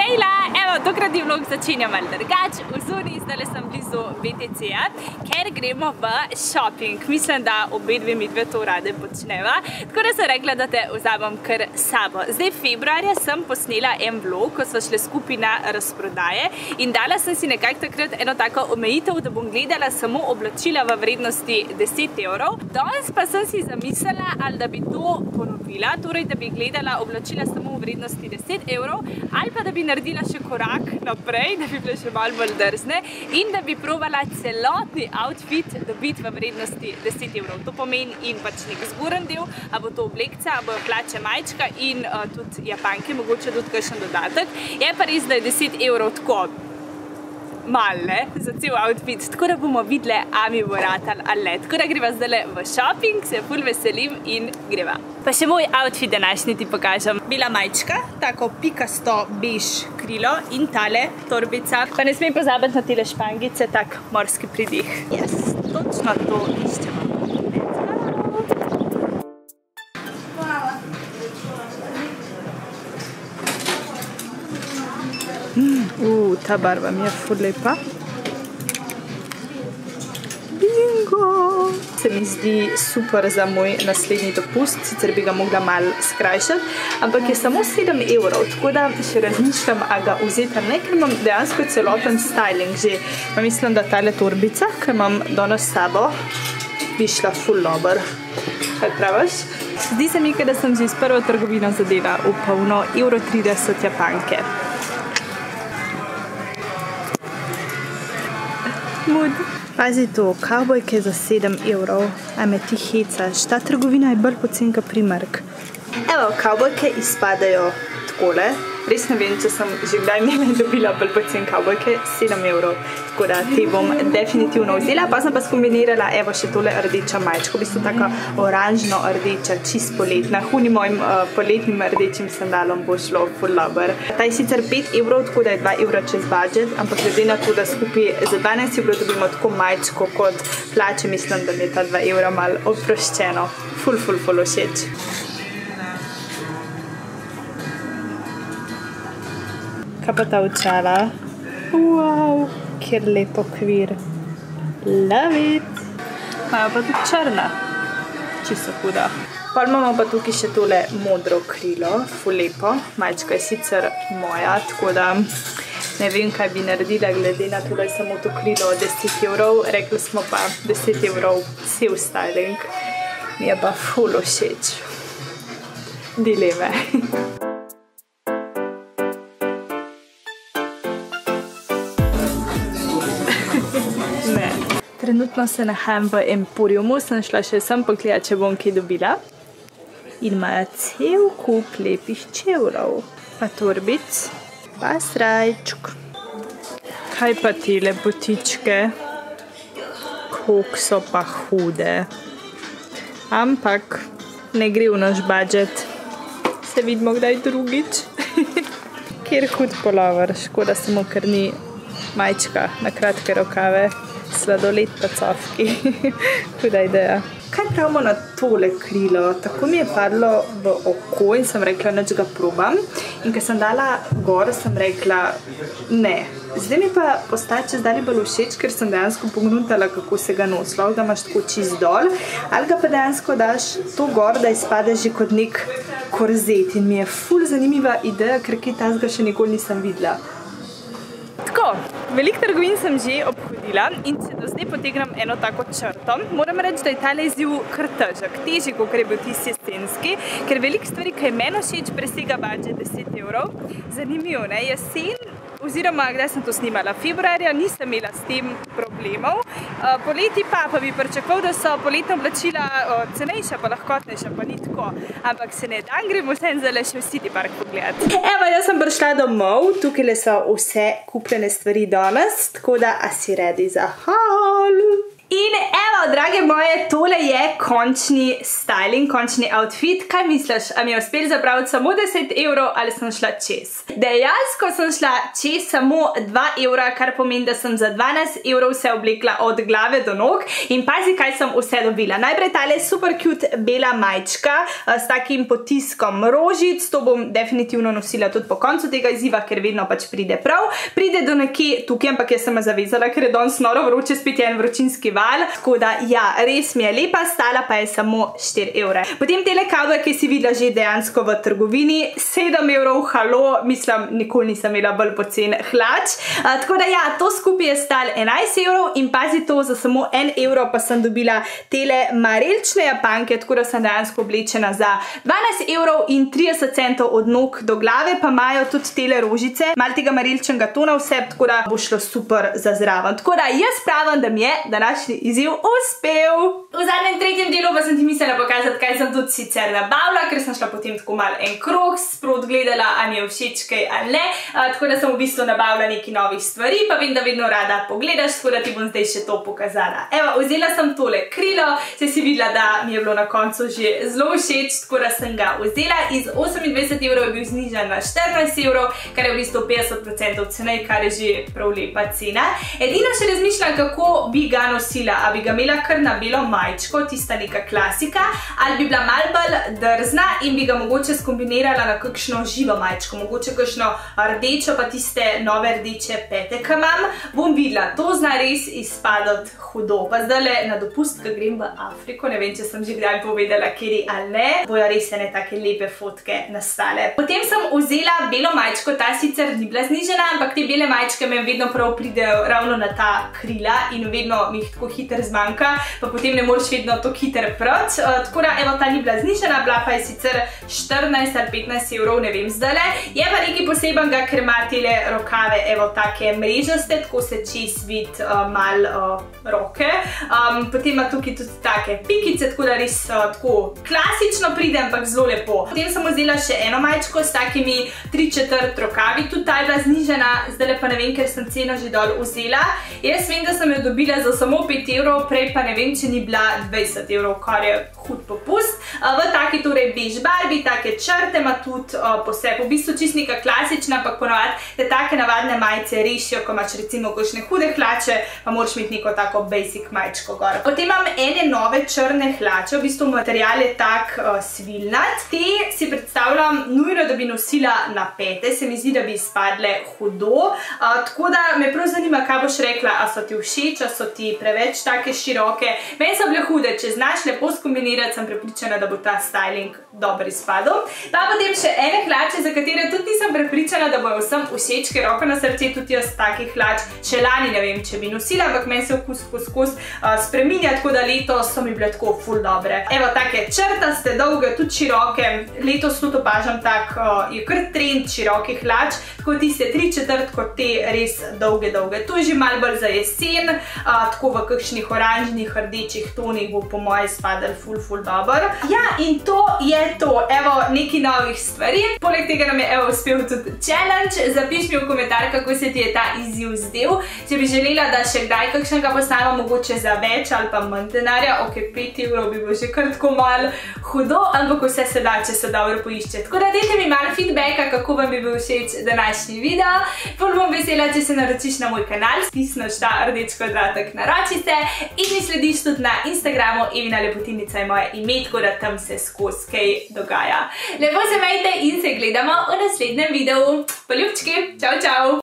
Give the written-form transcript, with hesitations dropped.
Hejla, evo, tokratni vlog začenja malo drugač. V Zuni, zdaj sem blizu BTC-ja, ker gremo v shopping. Mislim, da obe dve midve to rade počneva. Tako da sem rekla, da te vzamem kar sabo. Zdaj februarja sem posnela en vlog, ko sva šli skupaj na razprodaje in dala sem si nekako takrat eno tako omejitev, da bom gledala samo oblačila v vrednosti 10 evrov. Danes pa sem si zamislila, ali da bi to ponovila, torej da bi gledala oblačila samo v vrednosti 10 evrov, ali pa da bi naredila še korak naprej, da bi bile še malo bolj drzne in da bi probala celotni outfit dobiti v vrednosti 10 evrov. To pomeni in pač nek zgoren del, a bo to oblekca, a bo hlače, majčka in tudi japanke, mogoče tudi kakšen dodatek. Je pa res, da je 10 evrov tako malo, ne, za cel outfit, tako da bomo videli, a mi bo ratal ali ne. Tako da greva zdaj v shopping, se ful veselim in greva. Pa še moj outfit današnji ti pokažem. Bila majčka, tako pikasto bež krilo in tale torbica. Pa ne smem pozabiti na tele špangice, tak morski pridih. Yes, točno to iščemo. Ta barva mi je ful lepa. Bingo! Se mi zdi super za moj naslednji dopust, sicer bi ga mogla malo skrajšati, ampak je samo 7 evrov, tako da še razmišljam, a ga vzeti ali ne, ker imam dejansko celoten styling že. Pa mislim, da tale torbica, ki imam danes s sabo, bi šla ful dober. Kaj praviš? Zdi se mi, da sem že s prvo trgovino zadela v polno 1,30 € japanke. Pazi to, kavbojke za 7 evrov, a me ti hecaš, ta trgovina je bolj poceni kot Primark. Evo, kavbojke izpadajo takole, res ne vem, če sem že kdaj dobila bolj poceni kavbojke, 7 evrov, tako da te bom definitivno vzela, pa sem pa skombinirala, evo, še tole rdeča majčko, v bistvu taka oranžno-rdeča, čist poletna, hunim mojim poletnim rdečim sandalom bo šlo ful dober. Ta je sicer 5 evrov, tako da je 2 evra čez budget, ampak glede na to, da skupaj za 12 evrov dobimo tako majčko kot hlače, mislim, da mi je ta 2 evra malo oproščeno. Ful všeč. Kaj pa ta očala? Wow, kjer lep okvir. Love it! Majo pa tudi črna. Čisto huda. Pol imamo pa tukaj še tole modro krilo, ful lepo. Majčka je sicer moja, tako da ne vem, kaj bi naredila, glede na to, da je samo to krilo 10 evrov. Rekli smo pa 10 evrov cel styling. Mi je pa ful všeč. Dileme. Trenutno se nahajam v Emporiumu, sem šla še sem pogledati, če bom kaj dobila. In imajo cel kup lepih čevljev, pa torbic, pa srajčk. Kaj pa tele botičke? Koliko so pa hude. Ampak ne gre v naš budget. Se vidimo kdaj drugič. Kjer hud polover, škoda samo, ker ni majčka na kratke rokave. Sladoled pa cofki. Huda ideja. Kaj pravimo na tole krilo? Tako mi je padlo v oko in sem rekla, nič ga probam. In ko sem dala gor, sem rekla, ne. Zdaj mi pa postaje čez dalje bolj všeč, ker sem dejansko pognuntala, kako se ga nosi. Lahko ga imaš tako čist dol, ali ga pa dejansko daš to gor, da izpade že kot nek korzet. In mi je ful zanimiva ideja, ker kaj tazga še nikoli nisem videla. Tako, veliko trgovin sem že obhodila in če do zdaj potegnem eno tako črto, moram reči, da je tale izziv kar težek. Težji, kot je bil tisti jesenski, ker veliko stvari, ki je meni všeč, presega budget 10 evrov. Zanimivo, ne? Jesen, oziroma kdaj sem to snimala, februarja nisem imela s tem problemov. Poleti pa bi pričakoval, da so poletna oblačila cenejša, pa lahkotnejša, pa ni tako. Ampak se ne dan, gremo vse zdaj še v City Park pogledati. Evo, jaz sem prišla domov, tukaj so vse kupljene stvari danes, tako da a si ready za haul. In evo, drage moje, tole je končni styling, končni outfit. Kaj misliš, a mi je uspel zapraviti samo 10 evrov ali sem šla čez? Dejansko sem šla čez samo 2 evra, kar pomeni, da sem za 12 evrov se oblekla od glave do nog. In pazi, kaj sem vse dobila. Najprej tale super cute bela majčka s takim potiskom rožic. To bom definitivno nosila tudi po koncu tega izziva, ker vedno pač pride prav. Pride do nekje tukaj, ampak jaz sem zavezala, ker je danes noro vroče, spet je en vročinski val. Tako da, ja, res mi je lepa, stala pa je samo 4 evre. Potem tele kavbe, ki si videla že dejansko v trgovini, 7 evrov, halo, mislim, nikoli nisem imela bolj pocen hlač. Tako da, ja, to skupaj je stal 11 evrov in pazi to, za samo 1 evro pa sem dobila tele marelične japanke, tako da sem dejansko oblečena za 12 evrov in 30 centov od nog do glave, pa imajo tudi tele rožice, malo tega mareličnega tona vse, tako da bo šlo super za zraven. Tako da, jaz pravim, da mi je današnji izziv uspel. V zadnjem tretjem delu pa sem ti mislila pokazati, kaj sem tudi sicer nabavila, ker sem šla potem tako malo en krog, sprot gledala, a mi je všeč kaj ali ne, tako da sem v bistvu nabavila nekaj novih stvari, pa vem, da vedno rada pogledaš, tako da ti bom zdaj še to pokazala. Evo, vzela sem tole krilo, saj si videla, da mi je bilo na koncu že zelo všeč, tako da sem ga vzela. Iz 28 evrov je bil znižan na 14 evrov, kar je v bistvu 50% cenej, kar je že prav lepa cena. Edino še razmišljam, kako bi ga nosila, a bi ga imela kar na belo majčko, tista neka klasika, ali bi bila malo bolj drzna in bi ga mogoče skombinirala na kakšno živo majčko, mogoče kakšno rdečo, pa tiste nove rdeče pete, ki imam. Bom videla, to zna res izpadati hudo. Pa zdajle na dopust, ko grem v Afriko, ne vem, če sem že kdaj povedala, kjeri ali ne, bojo res ene take lepe fotke nastale. Potem sem vzela belo majčko, ta sicer ni bila znižena, ampak te bele majčke me vedno prav pridejo ravno na ta krila in vedno mi jih tako hiter zmanjka, pa potem ne moreš vedno to hiter prati. Tako da, evo, ta ni bila znižena, bila pa je sicer 14 ali 15 evrov, ne vem zdajle. Je pa nekaj posebenega, ker ima tele rokave, evo, take mrežaste, tako se čez vid mal roke. Potem ima tukaj tudi take pikice, tako da res tako klasično pride, ampak zelo lepo. Potem sem vzela še eno majčko s takimi 3/4 rokavi, tudi ta je bila znižena, zdajle pa ne vem, ker sem ceno že dol vzela. Jaz vem, da sem jo dobila za samo 5 evrov, prej pa ne vem, če ni bila 20 evrov, kar je hud popust. V taki torej bež barvi, take črte ima tudi poseb, v bistvu čist neka klasična, ampak ponovadi te take navadne majice rešijo, ko imaš recimo kakšne hude hlače, pa moraš imeti neko tako basic majčko gor. Potem imam ene nove črne hlače, v bistvu material je tak svilnat. Te si predstavljam nujno, da bi nosila na pete, se mi zdi, da bi izpadle hudo. Tako da me prav zanima, kaj boš rekla, a so ti všeč, a so ti preveč take široke. Meni so bile hude, če znaš lepo skombinirati, sem prepričana, da bo ta styling dobro izpadel. Pa potem še ene hlače, za katere tudi nisem prepričana, da bojo vsem všeč, ker roko na srce tudi jaz takih hlač še lani ne vem, če bi nosila, ampak meni se vkus skozi spreminja, tako da letos so mi bile tako ful dobre. Evo, take črtaste, dolge, tudi široke. Letos tudi opažam tak, je kar trend širokih hlač, tako tiste 3/4 kot te res dolge. To je že malo bolj za jesen, tako v kakšnih oranžnih, rdečih tonih bo po moje spadal ful dober. Ja, in to je to. Evo, nekaj novih stvari. Poleg tega nam je evo uspel tudi challenge. Zapiš mi v komentar, kako se ti je ta izziv zdel. Če bi želela, da še kdaj kakšnega posnamem, mogoče za več ali pa manj denarja, ok, 5 evrov bi bilo že kar tako malo hudo, ampak vse se da, če se dobro poišče. Tako da dajte mi malo feedbacka, kako vam bi bil všeč današnji video. Ful bom vesela, če se naročiš na moj kanal, stisneš ta rdeč kvadratek, naroči se in mi slediš tudi na Instagramu, Evina Lepotinica je moje ime, tako da tam se skozi kaj dogaja. Lepo se majte in se gledamo v naslednjem videu. Poljubčki, čau!